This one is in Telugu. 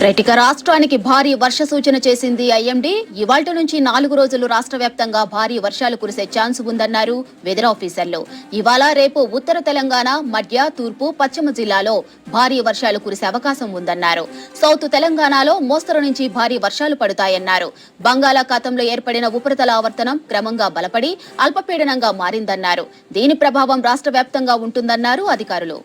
రైట్, ఇక రాష్ట్రానికి భారీ వర్ష సూచన చేసింది ఐఎండీ. ఇవాల్టి నుంచి 4 రోజులు రాష్ట్ర వ్యాప్తంగా భారీ వర్షాలు కురిసే ఛాన్స్ ఉందన్నారు వెదర్ ఆఫీసర్లు. ఇవాళ రేపు ఉత్తర తెలంగాణ, మధ్య, తూర్పు, పశ్చిమ జిల్లాలో భారీ వర్షాలు కురిసే అవకాశం ఉందన్నారు. సౌత్ తెలంగాణలో మోస్తరు నుంచి భారీ వర్షాలు పడతాయన్నారు. బంగాళాఖాతంలో ఏర్పడిన ఉపరితల ఆవర్తనం క్రమంగా బలపడి అల్పపీడనంగా మారిందన్నారు. దీని ప్రభావం రాష్ట్ర వ్యాప్తంగా ఉంటుందన్నారు అధికారులు.